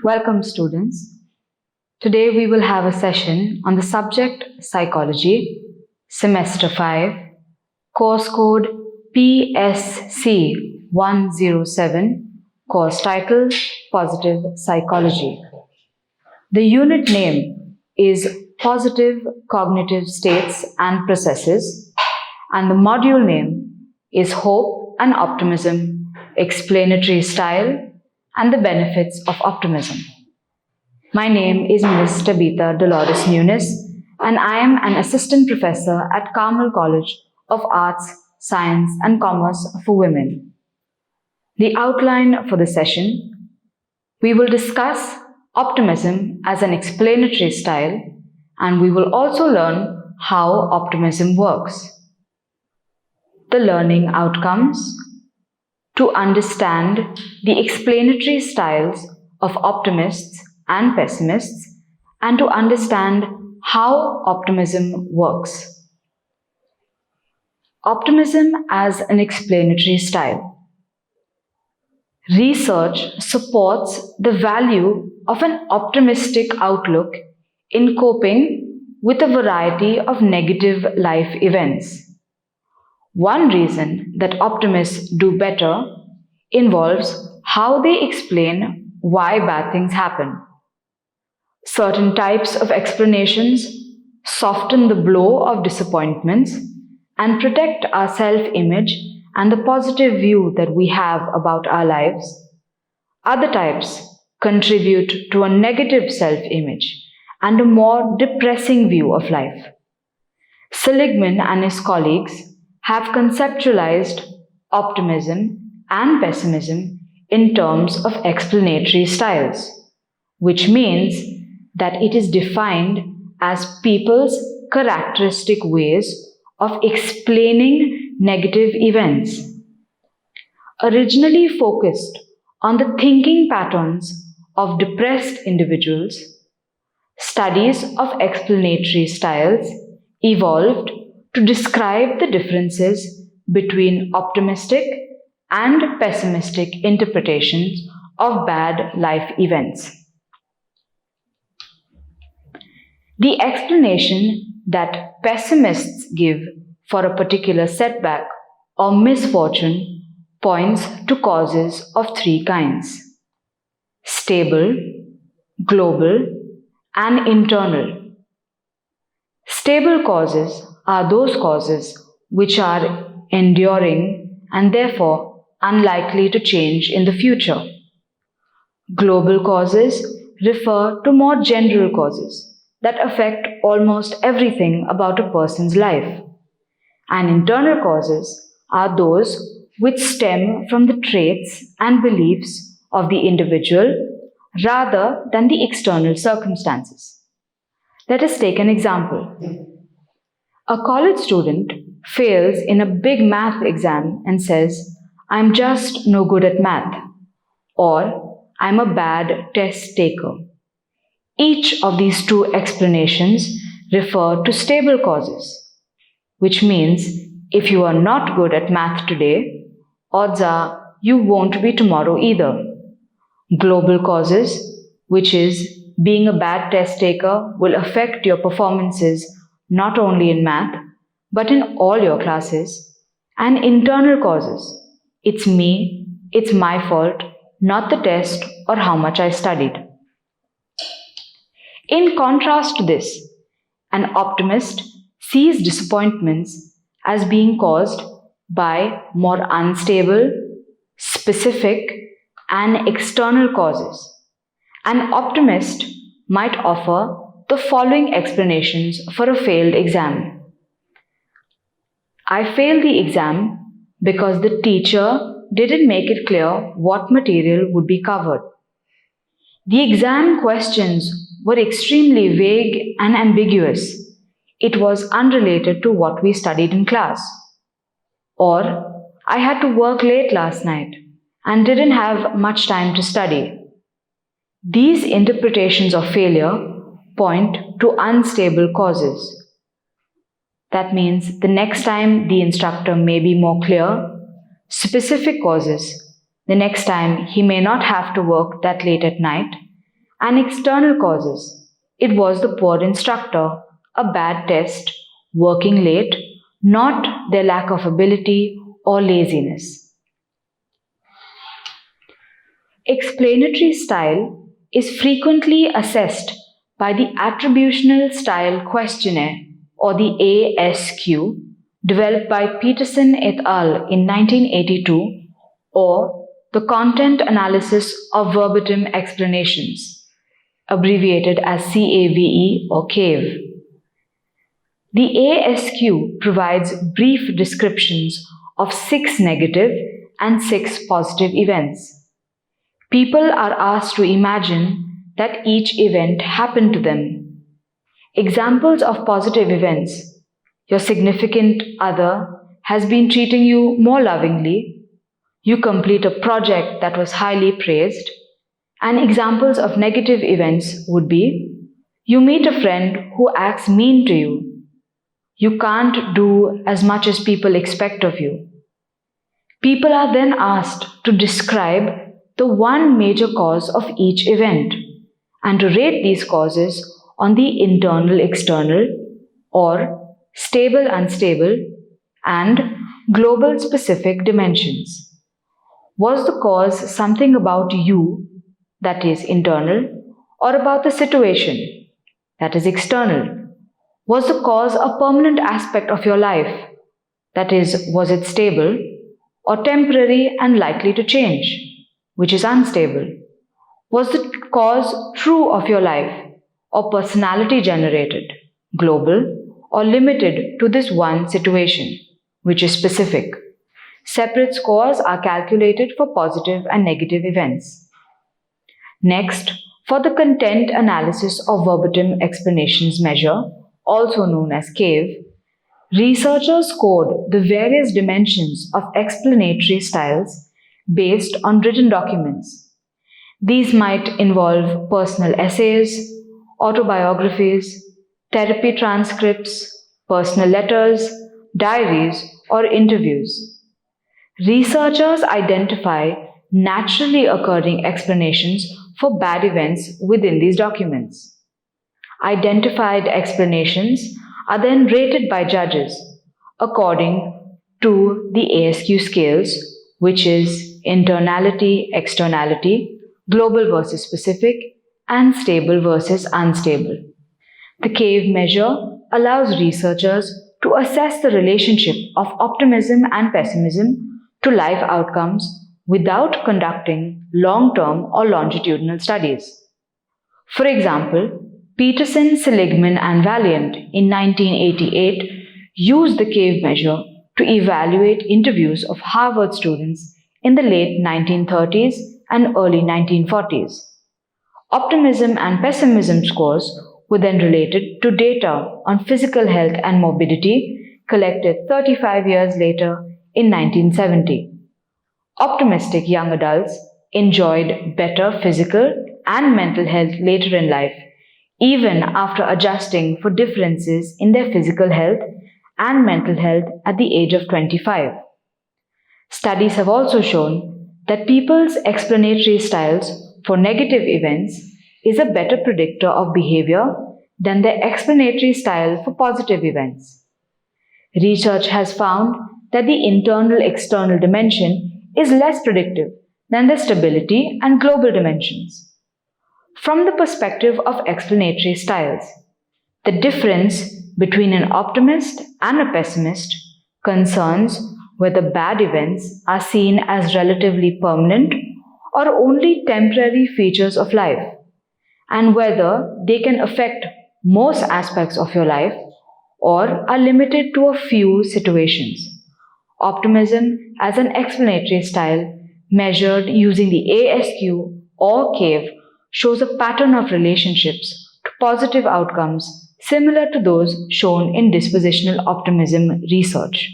Welcome, students. Today we will have a session on the subject Psychology, Semester 5, course code PSC 107, course title Positive Psychology. The unit name is Positive Cognitive States and Processes, and the module name is Hope and Optimism, Explanatory Style, and the Benefits of Optimism. My name is Ms. Tabitha Dolores Nunes, and I am an assistant professor at Carmel College of Arts, Science and Commerce for Women. The outline for the session: we will discuss optimism as an explanatory style, and we will also learn how optimism works. The learning outcomes: to understand the explanatory styles of optimists and pessimists, and to understand how optimism works. Optimism as an explanatory style. Research supports the value of an optimistic outlook in coping with a variety of negative life events. One reason that optimists do better involves how they explain why bad things happen. Certain types of explanations soften the blow of disappointments and protect our self-image and the positive view that we have about our lives. Other types contribute to a negative self-image and a more depressing view of life. Seligman and his colleagues have conceptualized optimism and pessimism in terms of explanatory styles, which means that it is defined as people's characteristic ways of explaining negative events. Originally focused on the thinking patterns of depressed individuals, studies of explanatory styles evolved to describe the differences between optimistic and pessimistic interpretations of bad life events. The explanation that pessimists give for a particular setback or misfortune points to causes of three kinds: stable, global, and internal. Stable causes are those causes which are enduring and therefore unlikely to change in the future. Global causes refer to more general causes that affect almost everything about a person's life. And internal causes are those which stem from the traits and beliefs of the individual rather than the external circumstances. Let us take an example. A college student fails in a big math exam and says, "I'm just no good at math," or "I'm a bad test taker." Each of these two explanations refer to stable causes, which means if you are not good at math today, odds are you won't be tomorrow either. Global causes, which is being a bad test taker, will affect your performances not only in math, but in all your classes. And internal causes, it's me, it's my fault, not the test or how much I studied. In contrast to this, an optimist sees disappointments as being caused by more unstable, specific, and external causes. An optimist might offer the following explanations for a failed exam. I failed the exam because the teacher didn't make it clear what material would be covered. The exam questions were extremely vague and ambiguous. It was unrelated to what we studied in class. Or, I had to work late last night and didn't have much time to study. These interpretations of failure point to unstable causes. That means the next time the instructor may be more clear. Specific causes: the next time he may not have to work that late at night, And external causes. It was the poor instructor, a bad test, working late, not their lack of ability or laziness. Explanatory style is frequently assessed by the Attributional Style Questionnaire or the ASQ, developed by Peterson et al. In 1982, or the Content Analysis of Verbatim Explanations, abbreviated as CAVE or CAVE. The ASQ provides brief descriptions of 6 negative and 6 positive events. People are asked to imagine that each event happened to them. Examples of positive events: your significant other has been treating you more lovingly, you complete a project that was highly praised. And examples of negative events would be: you meet a friend who acts mean to you, you can't do as much as people expect of you. People are then asked to describe the one major cause of each event and to rate these causes on the internal-external or stable-unstable and global-specific dimensions. Was the cause something about you, that is internal, or about the situation, that is external? Was the cause a permanent aspect of your life, that is, was it stable, or temporary and likely to change, which is unstable? Was the cause true of your life, or personality generated, global, or limited to this one situation, which is specific? Separate scores are calculated for positive and negative events. Next, for the Content Analysis of Verbatim Explanations measure, also known as CAVE, researchers scored the various dimensions of explanatory styles based on written documents. These might involve personal essays, autobiographies, therapy transcripts, personal letters, diaries, or interviews. Researchers identify naturally occurring explanations for bad events within these documents. Identified explanations are then rated by judges according to the ASQ scales, which is internality, externality, global versus specific, and stable versus unstable. The CAVE measure allows researchers to assess the relationship of optimism and pessimism to life outcomes without conducting long-term or longitudinal studies. For example, Peterson, Seligman, and Valiant in 1988 used the CAVE measure to evaluate interviews of Harvard students in the late 1930s and early 1940s. Optimism and pessimism scores were then related to data on physical health and morbidity collected 35 years later in 1970. Optimistic young adults enjoyed better physical and mental health later in life, even after adjusting for differences in their physical health and mental health at the age of 25. Studies have also shown that people's explanatory styles for negative events is a better predictor of behavior than their explanatory style for positive events. Research has found that the internal-external dimension is less predictive than the stability and global dimensions. From the perspective of explanatory styles, the difference between an optimist and a pessimist concerns whether bad events are seen as relatively permanent or only temporary features of life, and whether they can affect most aspects of your life or are limited to a few situations. Optimism as an explanatory style measured using the ASQ or CAVE shows a pattern of relationships to positive outcomes similar to those shown in dispositional optimism research.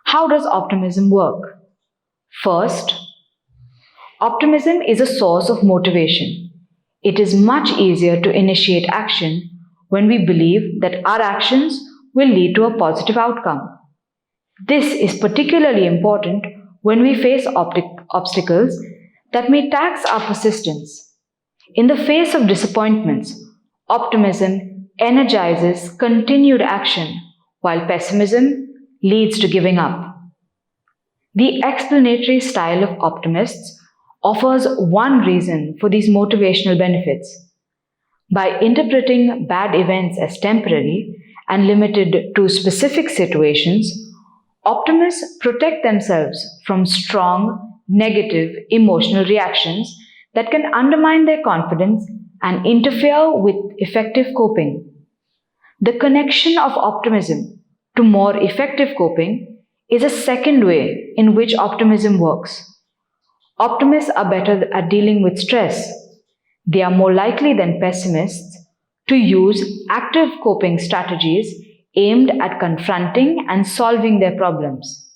How does optimism work? First, optimism is a source of motivation. It is much easier to initiate action when we believe that our actions will lead to a positive outcome. This is particularly important when we face obstacles that may tax our persistence. In the face of disappointments, optimism energizes continued action, while pessimism leads to giving up. The explanatory style of optimists offers one reason for these motivational benefits. By interpreting bad events as temporary and limited to specific situations, optimists protect themselves from strong, negative emotional reactions that can undermine their confidence and interfere with effective coping. The connection of optimism to more effective coping is a second way in which optimism works. Optimists are better at dealing with stress. They are more likely than pessimists to use active coping strategies aimed at confronting and solving their problems.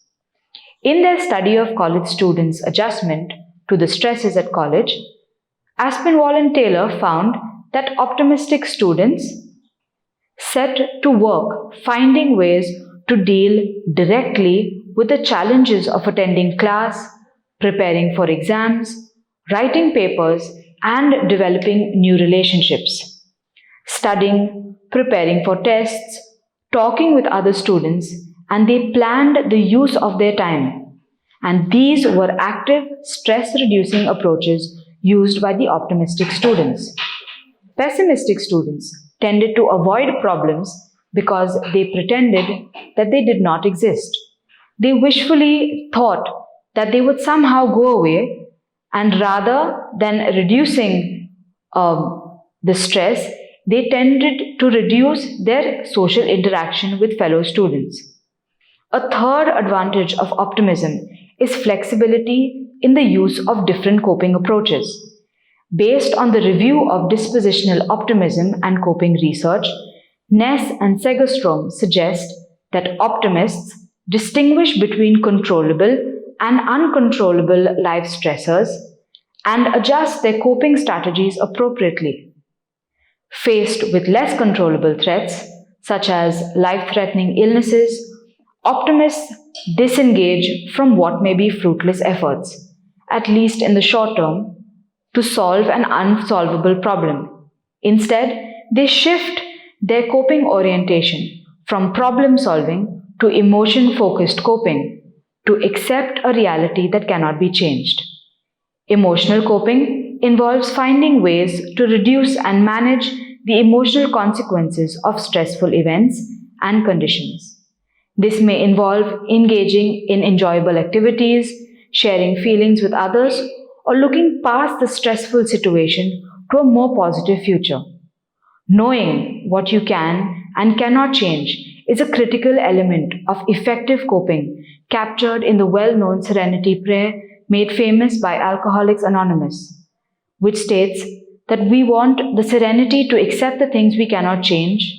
In their study of college students' adjustment to the stresses at college, Aspinwall and Taylor found that optimistic students set to work finding ways to deal directly with the challenges of attending class, preparing for exams, writing papers, and developing new relationships. Studying, preparing for tests, talking with other students, and they planned the use of their time. And these were active, stress-reducing approaches used by the optimistic students. Pessimistic students tended to avoid problems because they pretended that they did not exist. They wishfully thought that they would somehow go away, and rather than reducing the stress, they tended to reduce their social interaction with fellow students. A third advantage of optimism is flexibility in the use of different coping approaches. Based on the review of dispositional optimism and coping research, Ness and Segerstrom suggest that optimists distinguish between controllable and uncontrollable life stressors and adjust their coping strategies appropriately. Faced with less controllable threats, such as life-threatening illnesses, optimists disengage from what may be fruitless efforts, at least in the short term, to solve an unsolvable problem. Instead, they shift their coping orientation from problem solving to emotion focused coping, to accept a reality that cannot be changed. Emotional coping involves finding ways to reduce and manage the emotional consequences of stressful events and conditions. This may involve engaging in enjoyable activities, sharing feelings with others, or looking past the stressful situation to a more positive future. Knowing what you can and cannot change is a critical element of effective coping captured in the well-known Serenity Prayer made famous by Alcoholics Anonymous, which states that we want the serenity to accept the things we cannot change,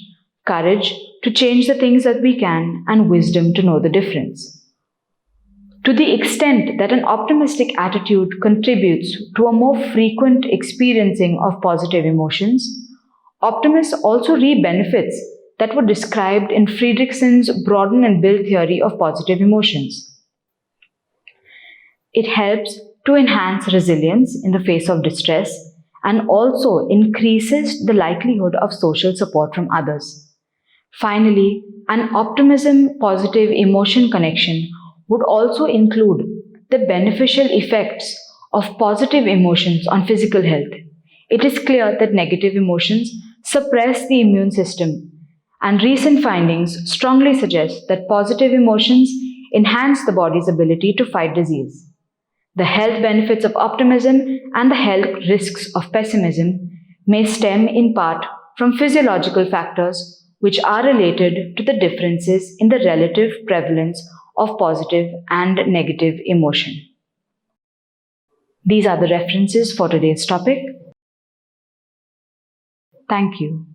courage to change the things that we can, and wisdom to know the difference. To the extent that an optimistic attitude contributes to a more frequent experiencing of positive emotions, optimists also reap benefits that were described in Fredrickson's broaden and build theory of positive emotions. It helps to enhance resilience in the face of distress and also increases the likelihood of social support from others. Finally, an optimism-positive emotion connection would also include the beneficial effects of positive emotions on physical health. It is clear that negative emotions suppress the immune system, and recent findings strongly suggest that positive emotions enhance the body's ability to fight disease. The health benefits of optimism and the health risks of pessimism may stem in part from physiological factors which are related to the differences in the relative prevalence of positive and negative emotion. These are the references for today's topic. Thank you.